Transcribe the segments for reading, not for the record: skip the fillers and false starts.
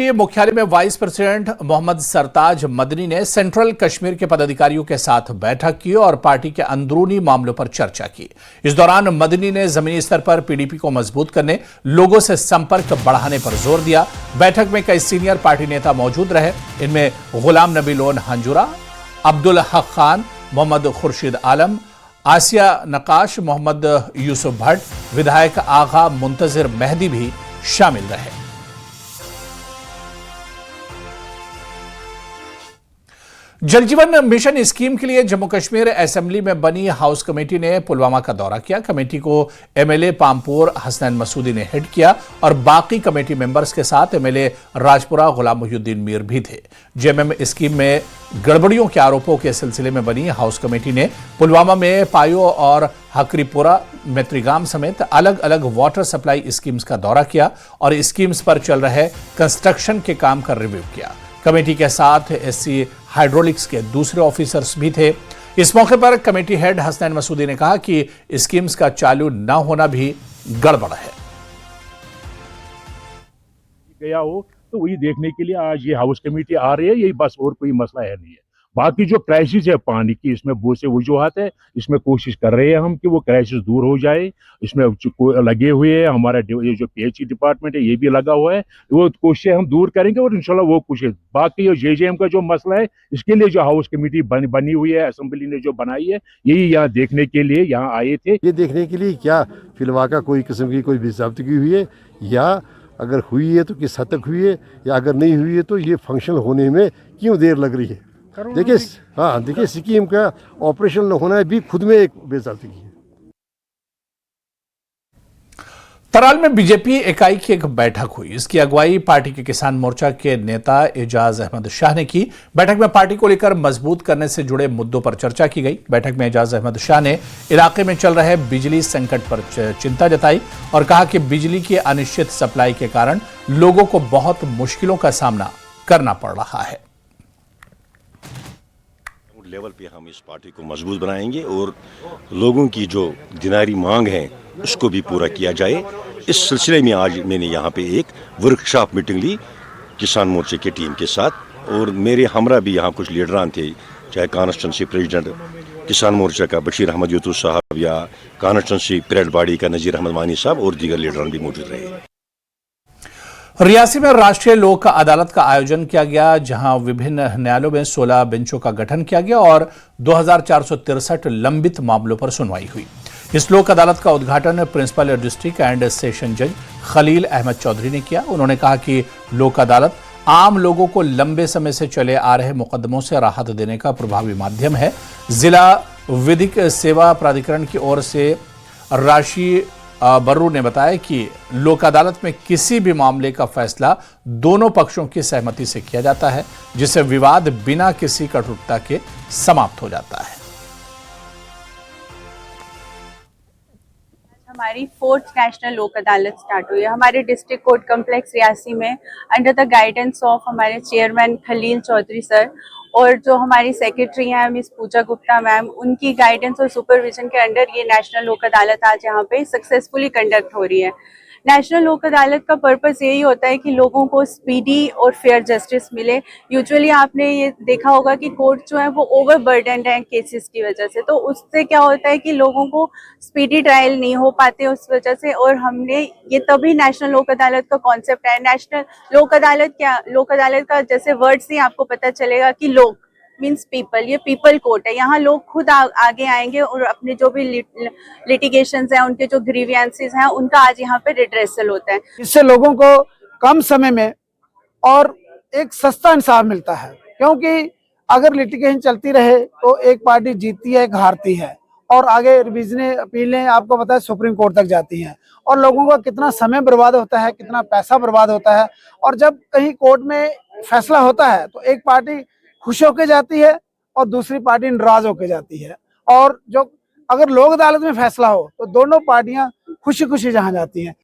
BJP मुख्यालय में vice president Mohammad सरताज मदनी ने सेंट्रल कश्मीर के पदाधिकारियों के साथ बैठक की और पार्टी के अंदरूनी मामलों पर चर्चा की। इस दौरान मदनी ने जमीनी स्तर पर पीडीपी को मजबूत करने, लोगों से संपर्क बढ़ाने पर जोर दिया। बैठक में कई सीनियर पार्टी नेता मौजूद रहे। इनमें गुलाम नबी लोन हंजुरा, अब्दुल हक खान, मोहम्मद खुर्शीद आलम, आसिया नकाश, मोहम्मद यूसुफ भट्ट, विधायक आगा मुंतजिर मेहदी भी शामिल रहे। जल जीवन मिशन स्कीम के लिए जम्मू कश्मीर असेंबली में बनी हाउस कमेटी ने पुलवामा का दौरा किया। कमेटी को एमएलए पामपुर हसनैन मसूदी ने हेड किया और बाकी कमेटी मेंबर्स के साथ एमएलए राजपुरा गुलाम मोहिउद्दीन मीर भी थे। जेएमएम स्कीम में गड़बड़ियों के आरोपों के सिलसिले में बनी हाउस कमेटी ने पुलवामा में पायो और हकरीपुरा मेत्रीगाम समेत अलग अलग वाटर सप्लाई स्कीम्स का दौरा किया और स्कीम्स पर चल रहे कंस्ट्रक्शन के काम का रिव्यू किया। कमेटी के साथ एससी हाइड्रोलिक्स के दूसरे ऑफिसर्स भी थे। इस मौके पर कमेटी हेड हसनैन मसूदी ने कहा कि स्कीम्स का चालू न होना भी गड़बड़ है। गया हो तो वही देखने के लिए आज ये हाउस कमेटी आ रही है, यही बस, और कोई मसला है नहीं है। बाकी जो क्राइसिस है पानी की, इसमें बहुत से वजूहात है, इसमें कोशिश कर रहे हैं हम कि वो क्राइसिस दूर हो जाए। इसमें लगे हुए हैं हमारा ये जो पीएचई डिपार्टमेंट है, ये भी लगा हुआ है, वो कोशिशें हम दूर करेंगे और इंशाल्लाह वो कुछ है। बाकी जेजेएम का जो मसला है, इसके लिए जो हाउस कमेटी बनी हुई है, असेंबली ने जो बनाई है, यही यहाँ देखने के लिए यहाँ आए थे। ये देखने के लिए क्या फिलवाका कोई किस्म की कोई बेज़ाब्तगी हुई है, या अगर हुई है तो किस हद तक हुई है, या अगर नहीं हुई है तो ये फंक्शन होने में क्यों देर लग रही है। देखिए स्कीम का ऑपरेशन न होना भी खुद में एक बेज़ाब्तगी है। तराल में बीजेपी इकाई की एक बैठक हुई। इसकी अगुवाई पार्टी के किसान मोर्चा के नेता एजाज अहमद शाह ने की। बैठक में पार्टी को लेकर मजबूत करने से जुड़े मुद्दों पर चर्चा की गई। बैठक में एजाज अहमद शाह ने इलाके में चल रहे बिजली संकट पर चिंता जताई और कहा कि बिजली की अनिश्चित सप्लाई के कारण लोगों को बहुत मुश्किलों का सामना करना पड़ रहा है। लेवल पे हम इस पार्टी को मजबूत बनाएंगे और लोगों की जो दिनारी मांग है उसको भी पूरा किया जाए। इस सिलसिले में आज मैंने यहाँ पे एक वर्कशॉप मीटिंग ली किसान मोर्चे की टीम के साथ, और मेरे हमरा भी यहाँ कुछ लीडरान थे, चाहे कॉन्स्टिट्यूंसी प्रेसिडेंट किसान मोर्चा का बशीर अहमद यूसुफ साहब या कॉन्स्टिट्यूंसी परेड बॉडी का नजीर अहमद वानी साहब और दीगर लीडरान भी मौजूद रहे। रियासी में राष्ट्रीय लोक अदालत का आयोजन किया गया, जहां विभिन्न न्यायालयों में 16 बेंचों का गठन किया गया और 2463 लंबित मामलों पर सुनवाई हुई। इस लोक अदालत का उद्घाटन प्रिंसिपल डिस्ट्रिक्ट एंड सेशन जज खलील अहमद चौधरी ने किया। उन्होंने कहा कि लोक अदालत आम लोगों को लंबे समय से चले आ रहे मुकदमों से राहत देने का प्रभावी माध्यम है। जिला विधिक सेवा प्राधिकरण की ओर से राशि बर्रू ने बताया कि लोक अदालत में किसी भी मामले का फैसला दोनों पक्षों की सहमति से किया जाता है, जिससे विवाद बिना किसी कठोरता के समाप्त हो जाता है। हमारी 4th नेशनल लोक अदालत स्टार्ट हुई है हमारे डिस्ट्रिक्ट कोर्ट कॉम्प्लेक्स रियासी में, अंडर द गाइडेंस ऑफ हमारे चेयरमैन खलील चौधरी सर और जो हमारी सेक्रेटरी हैं मिस पूजा गुप्ता मैम, उनकी गाइडेंस और सुपरविजन के अंडर ये नेशनल लोक अदालत आज यहाँ पे सक्सेसफुली कंडक्ट हो रही है। नेशनल लोक अदालत का पर्पस यही होता है कि लोगों को स्पीडी और फेयर जस्टिस मिले। यूजुअली आपने ये देखा होगा कि कोर्ट जो है वो ओवरबर्डन्ड है केसेस की वजह से, तो उससे क्या होता है कि लोगों को स्पीडी ट्रायल नहीं हो पाते उस वजह से। और हमने ये तभी नेशनल लोक अदालत का कॉन्सेप्ट है। नेशनल लोक अदालत क्या, लोक अदालत का जैसे वर्ड से आपको पता चलेगा कि लोग मीन्स पीपल, ये पीपल कोर्ट है। यहाँ लोग खुद आगे आएंगे और अपने जो भी लिटिगेशंस हैं, उनके जो ग्रीवियंसेस हैं, उनका आज यहाँ पे रिड्रेसल होता है। इससे लोगों को कम समय में और एक सस्ता इंसाफ मिलता है, क्योंकि अगर लिटिगेशन चलती रहे तो एक पार्टी जीतती है, एक हारती है और आगे रिवीजन अपीलें आपको पता है सुप्रीम कोर्ट तक जाती हैं और लोगों का कितना समय बर्बाद होता है, कितना पैसा बर्बाद होता है। और जब कहीं कोर्ट में फैसला होता है तो एक पार्टी खुश होके जाती है और दूसरी पार्टी नाराज होके जाती है, और जो अगर लोक अदालत में फैसला हो तो दोनों पार्टियां खुशी खुशी जहां जाती हैं।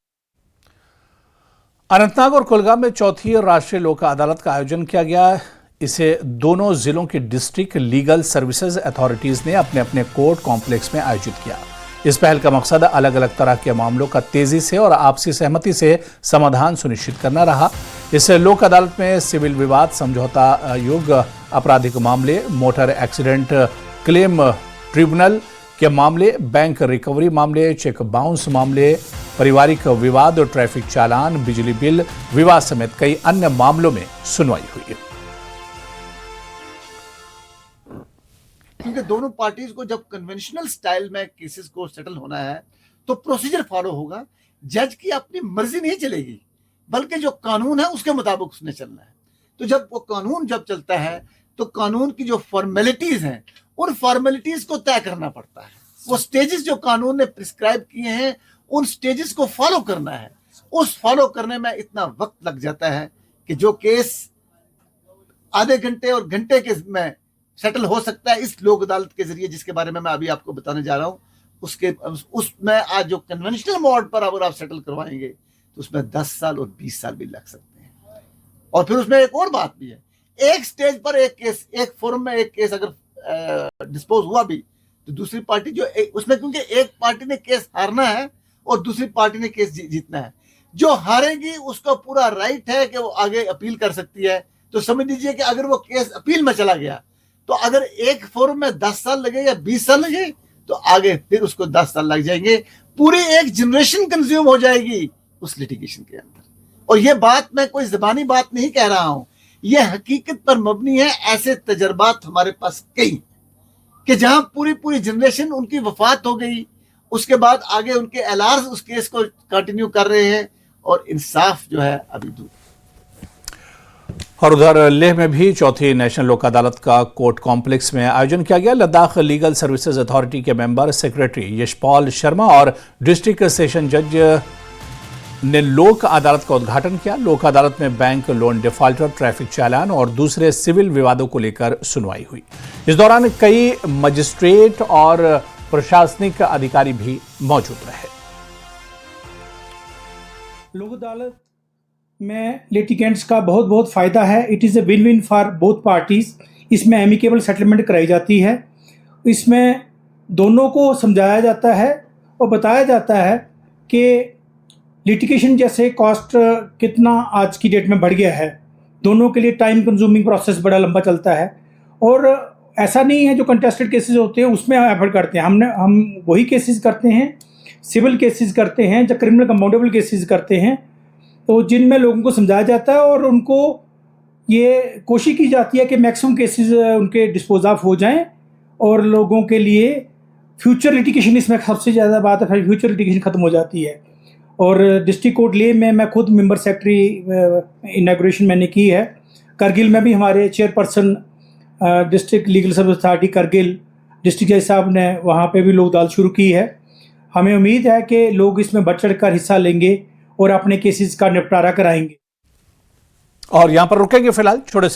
अनंतनाग और कुलगाम में चौथी राष्ट्रीय लोक अदालत का आयोजन किया गया। इसे दोनों जिलों की डिस्ट्रिक्ट लीगल सर्विसेज अथॉरिटीज ने अपने अपने कोर्ट कॉम्प्लेक्स में आयोजित किया। इस पहल का मकसद अलग अलग तरह के मामलों का तेजी से और आपसी सहमति से समाधान सुनिश्चित करना रहा। इस लोक अदालत में सिविल विवाद, समझौता योग्य आपराधिक मामले, मोटर एक्सीडेंट क्लेम ट्रिब्यूनल के मामले, बैंक रिकवरी मामले, चेक बाउंस मामले, पारिवारिक विवाद, ट्रैफिक चालान, बिजली बिल विवाद समेत कई अन्य मामलों में सुनवाई हुई। क्योंकि दोनों पार्टीज को जब कन्वेंशनल स्टाइल में केसेस को सेटल होना है तो प्रोसीजर फॉलो होगा। जज की अपनी मर्जी नहीं चलेगी, बल्कि जो कानून है उसके मुताबिक उसने चलना है। तो जब वो कानून जब चलता है तो कानून की जो फॉर्मेलिटीज हैं उन फॉर्मेलिटीज को तय करना पड़ता है। वो स्टेजेस जो कानून ने प्रिस्क्राइब किए हैं उन स्टेजेस को फॉलो करना है। उस फॉलो करने में इतना वक्त लग जाता है कि जो केस आधे घंटे और घंटे के में सेटल हो सकता है इस लोक अदालत के जरिए, जिसके बारे में मैं अभी आपको बताने जा रहा हूं, उसमें आज जो कन्वेंशनल मोड पर अगर आप सेटल करवाएंगे तो उसमें 10 साल और 20 साल भी लग सकते हैं। और फिर उसमें एक और बात भी है, एक स्टेज पर एक केस, एक फोरम में एक केस अगर डिस्पोज हुआ भी तो दूसरी पार्टी जो उसमें, क्योंकि एक पार्टी ने केस हारना है और दूसरी पार्टी ने केस जीतना है, जो हारेगी उसका पूरा राइट है कि वो आगे अपील कर सकती है। तो समझ लीजिए कि अगर वो केस अपील में चला गया तो अगर एक फोरम में 10 साल लगे या 20 साल लगे तो आगे फिर उसको 10 साल लग जाएंगे। पूरी एक जनरेशन कंज्यूम हो जाएगी उस लिटिगेशन के अंदर। और ये बात मैं कोई ज़बानी बात नहीं कह रहा हूं, ये हकीकत पर मबनी है। ऐसे तजर्बात हमारे पास कई कि जहां पूरी जनरेशन उनकी वफात हो गई, उसके बाद आगे उनके एलार्स उस केस को कंटिन्यू कर रहे हैं और इंसाफ जो है अभी दूर। और उधर लेह में भी चौथी नेशनल लोक अदालत का कोर्ट कॉम्प्लेक्स में आयोजन किया गया। लद्दाख लीगल सर्विसेज अथॉरिटी के मेंबर सेक्रेटरी यशपाल शर्मा और डिस्ट्रिक्ट सेशन जज ने लोक अदालत का उद्घाटन किया। लोक अदालत में बैंक लोन डिफॉल्टर, ट्रैफिक चालान और दूसरे सिविल विवादों को लेकर सुनवाई हुई। इस दौरान कई मजिस्ट्रेट और प्रशासनिक अधिकारी भी मौजूद रहे। लोक अदालत में लिटिगेंट्स का बहुत बहुत फ़ायदा है। It is a win win for both parties. इसमें एमिकेबल सेटलमेंट कराई जाती है। इसमें दोनों को समझाया जाता है और बताया जाता है कि लिटिगेशन जैसे कॉस्ट कितना आज की डेट में बढ़ गया है। दोनों के लिए टाइम कंज्यूमिंग प्रोसेस बड़ा लंबा चलता है और ऐसा नहीं है जो कंटेस्टेड केसेस होते हैं उसमें हम एफर्ट करते हैं। हम वही केसेस करते हैं, सिविल केसेस करते हैं, जो क्रिमिनल कंपाउंडेबल केसेस करते हैं, तो जिनमें लोगों को समझाया जाता है और उनको ये कोशिश की जाती है कि मैक्सिमम केसेस उनके डिस्पोज ऑफ हो जाएं और लोगों के लिए फ्यूचर लिटिगेशन, इसमें सबसे ज़्यादा बात है, फ्यूचर लिटिगेशन ख़त्म हो जाती है। और डिस्ट्रिक्ट कोर्ट लेह में मैं खुद मेंबर सेक्रेटरी इनॉग्रेशन मैंने की है। करगिल में भी हमारे chairperson district legal service authority Kargil district जज साहब ने वहाँ पे भी लोक अदालत शुरू की है। हमें उम्मीद है कि लोग इसमें बढ़ चढ़ कर हिस्सा लेंगे और अपने केसेस का निपटारा कराएंगे। और यहां पर रुकेंगे फिलहाल छोटे